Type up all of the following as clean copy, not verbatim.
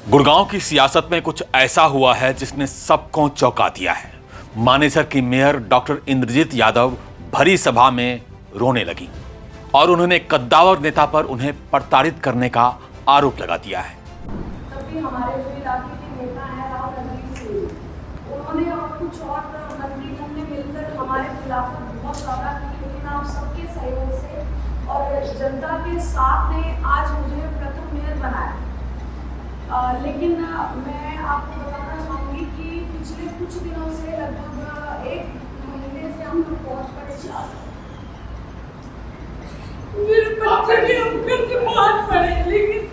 गुड़गांव की सियासत में कुछ ऐसा हुआ है जिसने सबको चौंका दिया है। मानेसर की मेयर डॉक्टर इंद्रजीत यादव भरी सभा में रोने लगी और उन्होंने कद्दावर नेता पर उन्हें प्रताड़ित करने का आरोप लगा दिया है। तभी हमारे जो इलाके के नेता हैं राव नरवीर सिंह, उन्होंने और कुछ और मंत्रीगण ने मिलकर हमारे खिलाफ बहुत ज्यादा की, लेकिन आप सबके सहयोग से और जनता के साथ ने आज मुझे प्रथम मेयर बनाया। लेकिन मैं आपको बताना चाहूँगी कि पिछले कुछ दिनों से लगभग 1 महीने से हम लोग बहुत परेशान हैं। मेरे बच्चे भी हम घर के बाहर पड़े, लेकिन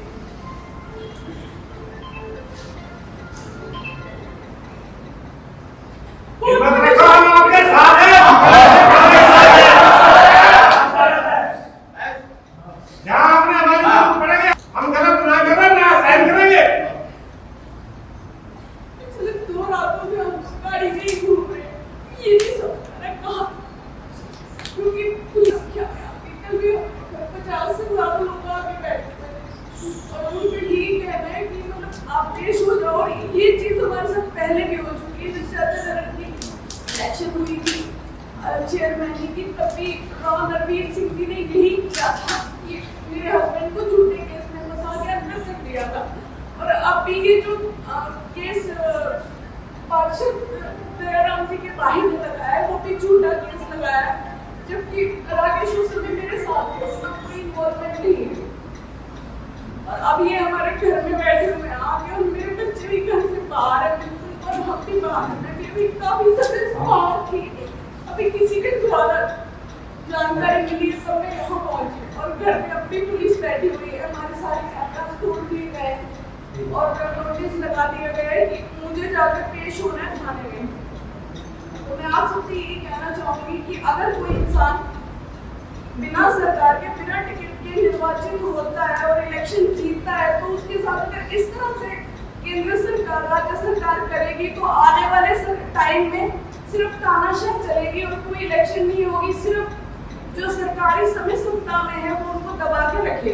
चेयरमैन की तभी राव नरवीर सिंह जी ने यही किया था कि मेरे हस्बैंड को झूठे केस में फंसा के अंदर कर दिया था। और अभी ये जो केस पार्षद दयाराम जी के भाई ने लगाया, वो भी झूठा केस लगाया, जबकि राकेश उस समय मेरे साथ थे, उसका कोई इन्वॉल्वमेंट नहीं है। और अब ये हमारे घर में बैठे हुए हैं आगे, और मेरे बच्चे भी घर से बाहर है बिल्कुल, और हम भी बाहर हैं। मैं भी काफी समय बाहर थी, अभी किसी के द्वारा जानकारी मिली तो मैं यहाँ पहुंची, और घर में अपनी पुलिस बैठी हुई है, हमारे सारे कैमरास तोड़ दिए गए और नोटिस लगा दिया गया है कि मुझे जाकर पेश होना है थाने में। तो मैं आप सबसे यही कहना चाहूंगी कि अगर कोई इंसान बिना सरकार के बिना टिकट के निर्वाचित होता है और इलेक्शन जीतता है, तो उसके साथ अगर इस तरह से केंद्र सरकार राज्य सरकार करेगी तो आने वाले टाइम में सिर्फ तानाशाह चलेगी और कोई इलेक्शन नहीं होगी। सिर्फ जो सरकारी समय सत्ता में है वो उनको दबा के रखेगी।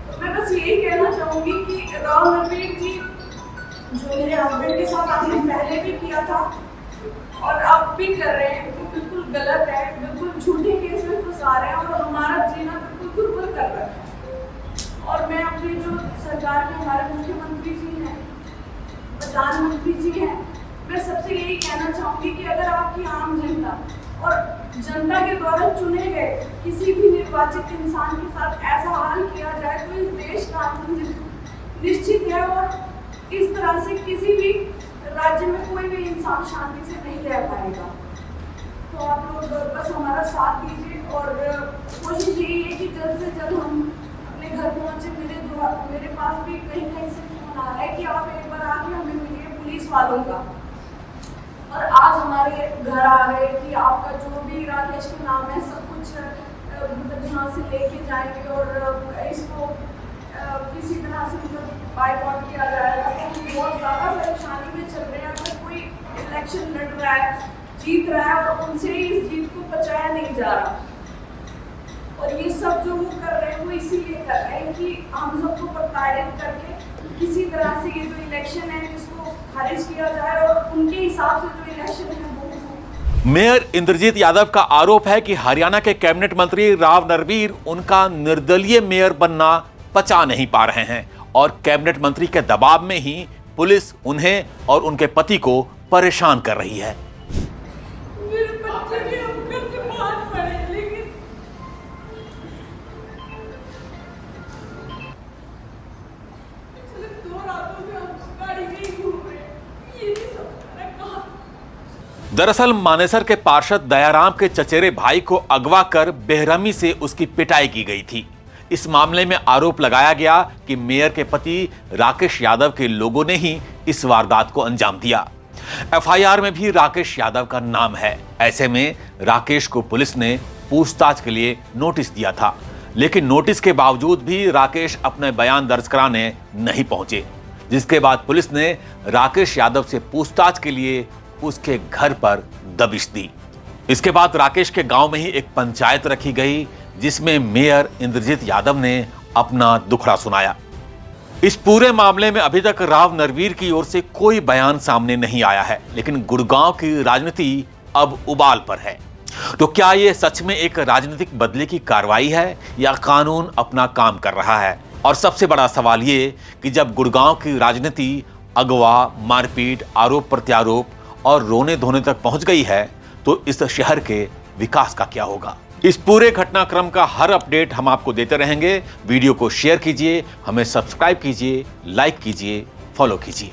तो मैं बस यही कहना चाहूंगी कि राव नरवीर जी जो मेरे हस्बैंड के साथ आपने पहले भी किया था और अब भी कर रहे हैं, वो बिल्कुल गलत है, बिल्कुल झूठे केस में फंसा रहे हैं और हमारा जीना बिल्कुल दुर्भर कर रहा है। और मैं अपनी जो सरकार के हमारे मुख्यमंत्री जी हैं, प्रधानमंत्री जी हैं, मैं सबसे यही कहना चाहूंगी कि अगर आपकी आम जनता और जनता के द्वारा चुने गए किसी भी निर्वाचित इंसान के साथ ऐसा हाल किया जाए तो इस देश का निश्चित है, और इस तरह से किसी भी राज्य में कोई भी इंसान शांति से नहीं रह पाएगा। तो आप लोग बस हमारा साथ दीजिए और कोशिश यही है कि जल्द से जल्द हम अपने घर पहुंचे। मेरे पास भी कहीं कहीं से फोन आ रहा है कि आप एक बार आके हमें मिलिए पुलिस वालों का, और आज हमारे घर आ गए कि आपका जो भी राकेश का नाम है सब कुछ मतलब यहाँ से लेके जाएंगे और इसको किसी तरह से मतलब बाइकआउट किया जाएगा। तो बहुत ज़्यादा परेशानी में चल रहे हैं। अगर कोई इलेक्शन लड़ रहा है, जीत रहा है, और उनसे इस जीत को बचाया नहीं जा रहा, और ये सब जो वो कर रहे हैं वो इसीलिए कर रहे हैं कि हम सबको प्रताड़ित करके किसी तरह से ये जो इलेक्शन है इसको खारिज किया जाए और उनके हिसाब से जो इलेक्शन है वो। मेयर इंद्रजीत यादव का आरोप है कि हरियाणा के कैबिनेट मंत्री राव नरवीर उनका निर्दलीय मेयर बनना पचा नहीं पा रहे हैं और कैबिनेट मंत्री के दबाव में ही पुलिस उन्हें और उनके पति को परेशान कर रही है। मेरे बच्चे भी हम घर के बाहर पड़े, लेकिन पिछले 2 रातों से हम गाड़ी में घूम रहे हैं, ये नहीं समझ रहा कहाँ। दरअसल मानेसर के पार्षद दयाराम के चचेरे भाई को अगवा कर बेरहमी से उसकी पिटाई की गई थी। इस मामले में आरोप लगाया गया कि मेयर के पति राकेश यादव के लोगों ने ही इस वारदात को अंजाम दिया। एफआईआर में भी राकेश यादव का नाम है। ऐसे में राकेश को पुलिस ने पूछताछ के लिए नोटिस दिया था, लेकिन नोटिस के बावजूद भी राकेश अपने बयान दर्ज कराने नहीं पहुंचे, जिसके बाद पुलिस ने राकेश यादव से पूछताछ के लिए उसके घर पर दबिश दी। इसके बाद राकेश के गांव में ही एक पंचायत रखी गई जिसमें मेयर इंद्रजीत यादव ने अपना दुखड़ा सुनाया। इस पूरे मामले में अभी तक राव नरवीर की ओर से कोई बयान सामने नहीं आया है, लेकिन गुड़गांव की राजनीति अब उबाल पर है। तो क्या यह सच में एक राजनीतिक बदले की कार्रवाई है या कानून अपना काम कर रहा है? और सबसे बड़ा सवाल ये कि जब गुड़गांव की राजनीति अगवा, मारपीट, आरोप प्रत्यारोप और रोने धोने तक पहुंच गई है, तो इस शहर के विकास का क्या होगा? इस पूरे घटनाक्रम का हर अपडेट हम आपको देते रहेंगे। वीडियो को शेयर कीजिए, हमें सब्सक्राइब कीजिए, लाइक कीजिए, फॉलो कीजिए।